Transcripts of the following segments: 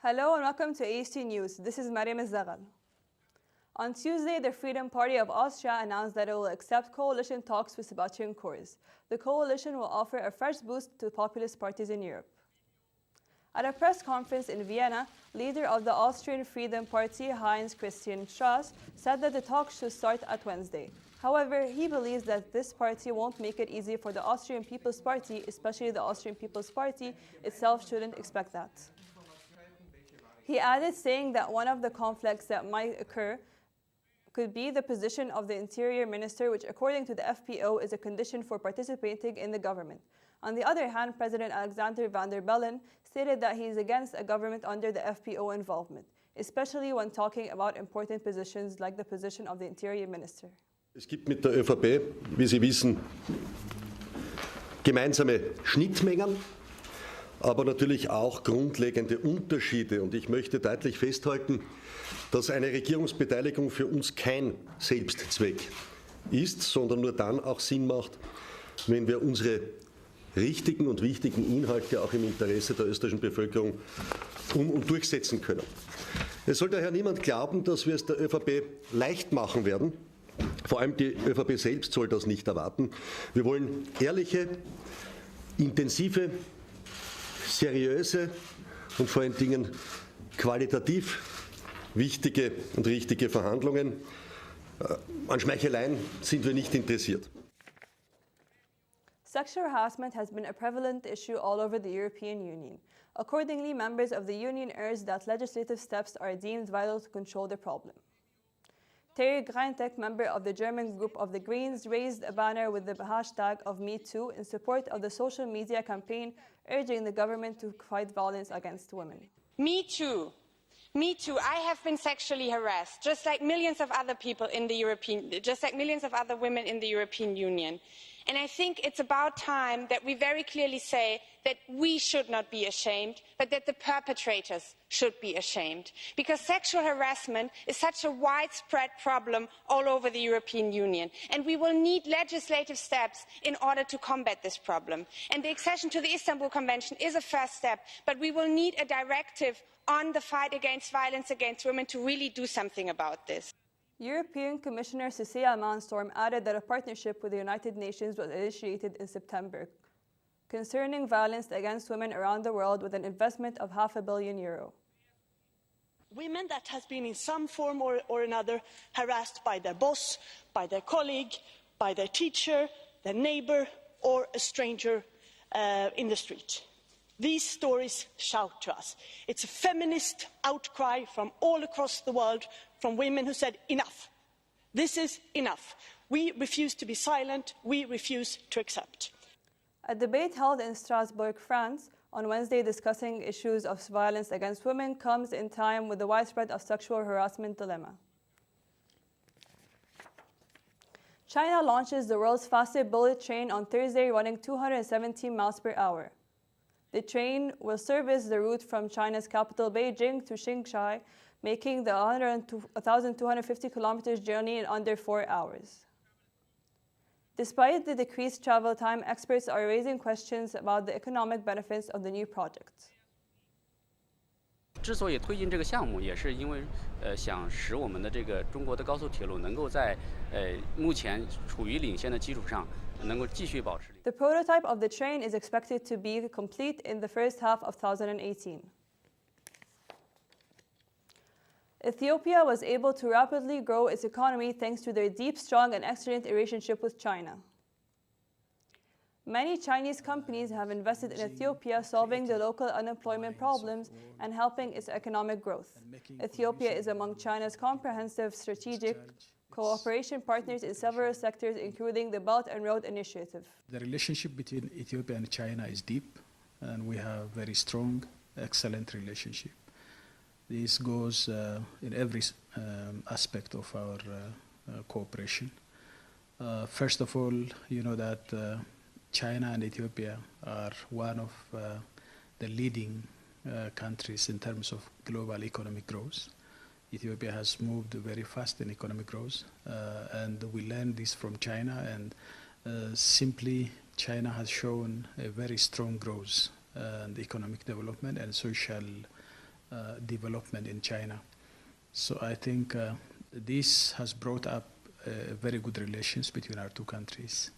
Hello and welcome to AUC News. This is Mariam S. Zaghl. On Tuesday, the Freedom Party of Austria announced that it will accept coalition talks with Sebastian Kurz. The coalition will offer a fresh boost to populist parties in Europe. At a press conference in Vienna, leader of the Austrian Freedom Party, Heinz Christian Strass, said that the talks should start at Wednesday. However, he believes that this party won't make it easy for the Austrian People's Party, especially the Austrian People's Party itself shouldn't expect that. He added, saying that one of the conflicts that might occur could be the position of the Interior Minister, which according to the FPO is a condition for participating in the government. On the other hand, President Alexander Van der Bellen stated that he is against a government under the FPO involvement, especially when talking about important positions like the position of the Interior Minister. Es gibt mit der ÖVP, wie Sie wissen, gemeinsame Schnittmengen, aber natürlich auch grundlegende Unterschiede. Und ich möchte deutlich festhalten, dass eine Regierungsbeteiligung für uns kein Selbstzweck ist, sondern nur dann auch Sinn macht, wenn wir unsere richtigen und wichtigen Inhalte auch im Interesse der österreichischen Bevölkerung und durchsetzen können. Es soll daher niemand glauben, dass wir es der ÖVP leicht machen werden. Vor allem die ÖVP selbst soll das nicht erwarten. Wir wollen ehrliche, intensive, seriöse und vor allen Dingen qualitativ wichtige und richtige Verhandlungen. An Schmeicheleien sind wir nicht interessiert. Sexual harassment has been a prevalent issue all over the European Union. Accordingly, members of the Union urge that legislative steps are deemed vital to control the problem. Terry Greintek, member of the German group of the Greens, raised a banner with the hashtag of #MeToo in support of the social media campaign urging the government to fight violence against women. Me too. Me too. I have been sexually harassed, just like millions of other people in the just like millions of other women in the European Union. And I think it's about time that we very clearly say that we should not be ashamed, but that the perpetrators should be ashamed. Because sexual harassment is such a widespread problem all over the European Union. And we will need legislative steps in order to combat this problem. And the accession to the Istanbul Convention is a first step, but we will need a directive on the fight against violence against women to really do something about this. European Commissioner Cecilia Malmström added that a partnership with the United Nations was initiated in September concerning violence against women around the world with an investment of €500 million. Women that has been in some form or another harassed by their boss, by their colleague, by their teacher, their neighbor, or a stranger in the street. These stories shout to us. It's a feminist outcry from all across the world, from women who said, enough. This is enough. We refuse to be silent. We refuse to accept. A debate held in Strasbourg, France, on Wednesday discussing issues of violence against women comes in time with the widespread of sexual harassment dilemma. China launches the world's fastest bullet train on Thursday, running 217 miles per hour. The train will service the route from China's capital Beijing to Xinjiang, making the 1,250 kilometers journey in under 4 hours. Despite the decreased travel time, experts are raising questions about the economic benefits of the new project. 之所以推进这个项目，也是因为想使我们的这个中国的高速铁路能够在目前处于领先的基础上，能够继续保持。The prototype of the train is expected to be complete in the first half of 2018. Ethiopia was able to rapidly grow its economy thanks to their deep, strong, and excellent relationship with China. Many Chinese companies have invested in Ethiopia, solving the local unemployment problems and helping its economic growth. Ethiopia is among China's comprehensive strategic cooperation partners in several sectors, including the Belt and Road Initiative. The relationship between Ethiopia and China is deep, and we have very strong, excellent relationship. This goes in every aspect of our cooperation. First of all, you know that China and Ethiopia are one of the leading countries in terms of global economic growth. Ethiopia has moved very fast in economic growth, and we learned this from China, and simply China has shown a very strong growth and economic development and social development in China. So I think this has brought up very good relations between our two countries.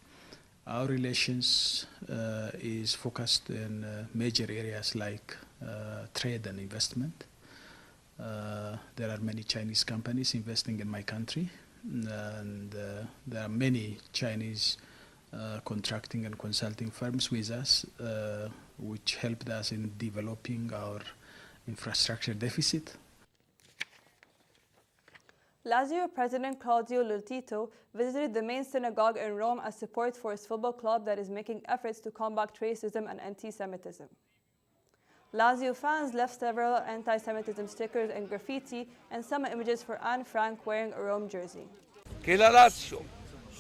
Our relations is focused in major areas like trade and investment. There are many Chinese companies investing in my country, and there are many Chinese contracting and consulting firms with us, which helped us in developing our infrastructure deficit. Lazio President Claudio Lotito visited the main synagogue in Rome as support for his football club that is making efforts to combat racism and anti-Semitism. Lazio fans left several anti-Semitism stickers and graffiti and some images for Anne Frank wearing a Rome jersey. Che la Lazio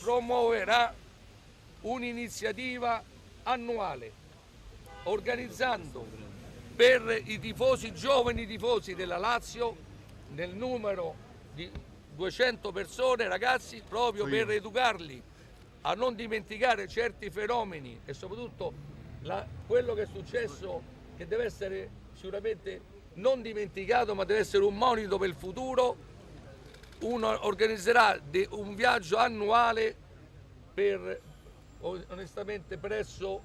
promuoverà un'iniziativa annuale organizzando per i tifosi, giovani tifosi della Lazio, nel numero di 200 persone, ragazzi, proprio per educarli a non dimenticare certi fenomeni e soprattutto quello che è successo, che deve essere sicuramente non dimenticato, ma deve essere un monito per il futuro. Uno organizzerà un viaggio annuale per, onestamente, presso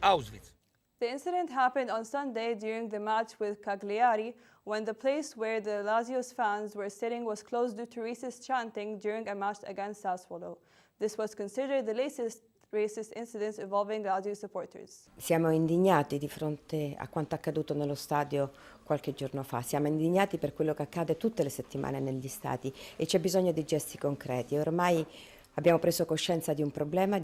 Auschwitz. The incident happened on Sunday during the match with Cagliari, when the place where the Lazio's fans were sitting was closed due to racist chanting during a match against Sassuolo. This was considered the latest racist incidents involving Lazio supporters. Siamo indignati di fronte a quanto accaduto nello stadio qualche giorno fa. Siamo indignati per quello che accade tutte le settimane negli stadi e c'è bisogno di gesti concreti. Ormai abbiamo preso coscienza di un problema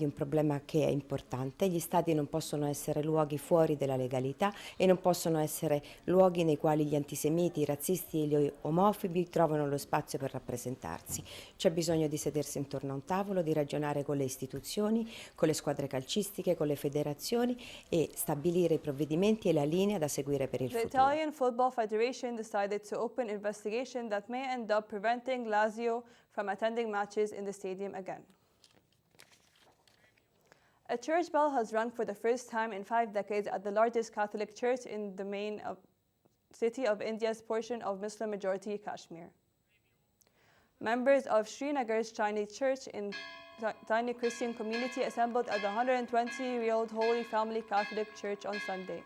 che è importante. Gli stadi non possono essere luoghi fuori della legalità e non possono essere luoghi nei quali gli antisemiti, i razzisti e gli omofobi trovano lo spazio per rappresentarsi. C'è bisogno di sedersi intorno a un tavolo, di ragionare con le istituzioni, con le squadre calcistiche, con le federazioni e stabilire i provvedimenti e la linea da seguire per il futuro. The Italian Football Federation decided to open investigation that may end up preventing Lazio from attending matches in the stadium again. A church bell has rung for the first time in 5 decades at the largest Catholic church in the main city of India's portion of Muslim-majority Kashmir. Members of Srinagar's Chinese church in tiny Christian community assembled at the 120-year-old Holy Family Catholic Church on Sunday.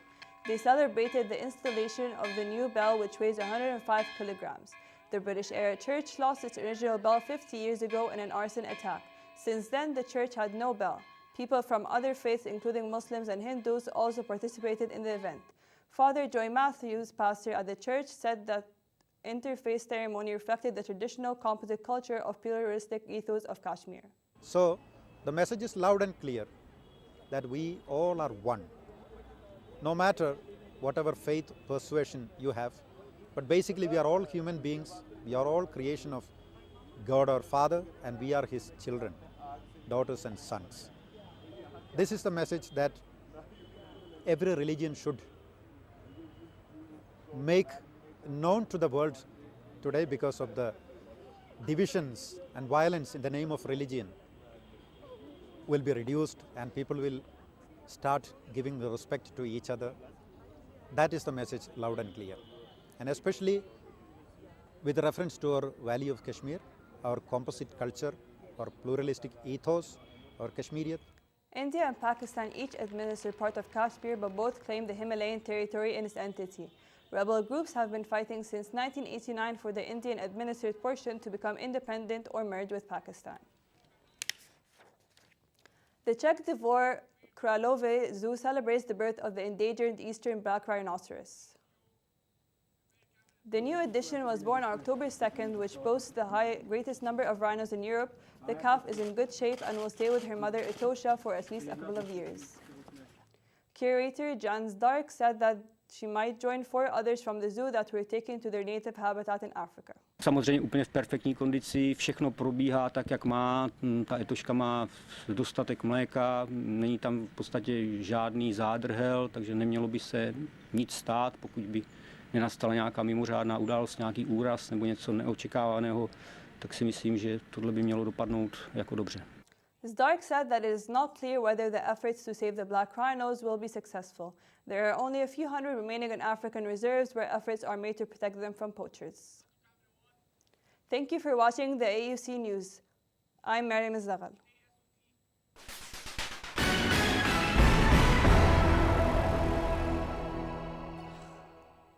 They celebrated the installation of the new bell, which weighs 105 kilograms. The British-era church lost its original bell 50 years ago in an arson attack. Since then, the church had no bell. People from other faiths, including Muslims and Hindus, also participated in the event. Father Joy Matthews, pastor at the church, said that interfaith ceremony reflected the traditional composite culture of pluralistic ethos of Kashmir. So, the message is loud and clear that we all are one. No matter whatever faith, persuasion you have, but basically we are all human beings, we are all creation of God our Father, and we are His children, daughters and sons. This is the message that every religion should make known to the world today, because of the divisions and violence in the name of religion will be reduced and people will start giving the respect to each other. That is the message, loud and clear. And especially with reference to our value of Kashmir, our composite culture, our pluralistic ethos, our Kashmiriyat. India and Pakistan each administer part of Kashmir, but both claim the Himalayan territory in its entity. Rebel groups have been fighting since 1989 for the Indian-administered portion to become independent or merge with Pakistan. The Czech Dvor Králové Zoo celebrates the birth of the endangered eastern black rhinoceros. The new edition was born on October 2nd, which boasts the greatest number of rhinos in Europe. The calf is in good shape and will stay with her mother Etosha for at least a couple of years. Curator Jans Dark said that she might join 4 others from the zoo that were taken to their native habitat in Africa. Samozřejmě úplně v perfektní kondici, všechno probíhá tak, jak má, ta etoška má dostatek mléka, není tam v podstatě žádný zádrhel, takže nemělo by se nic stát, pokud by nenastala nějaká mimořádná událost, nějaký úraz nebo něco neočekávaného, tak si myslím, že tohle by mělo dopadnout jako dobře. Zaghl said that it is not clear whether the efforts to save the black rhinos will be successful. There are only a few hundred remaining in African reserves where efforts are made to protect them from poachers. Thank you for watching the AUC News. I'm Mariam S. Zaghl.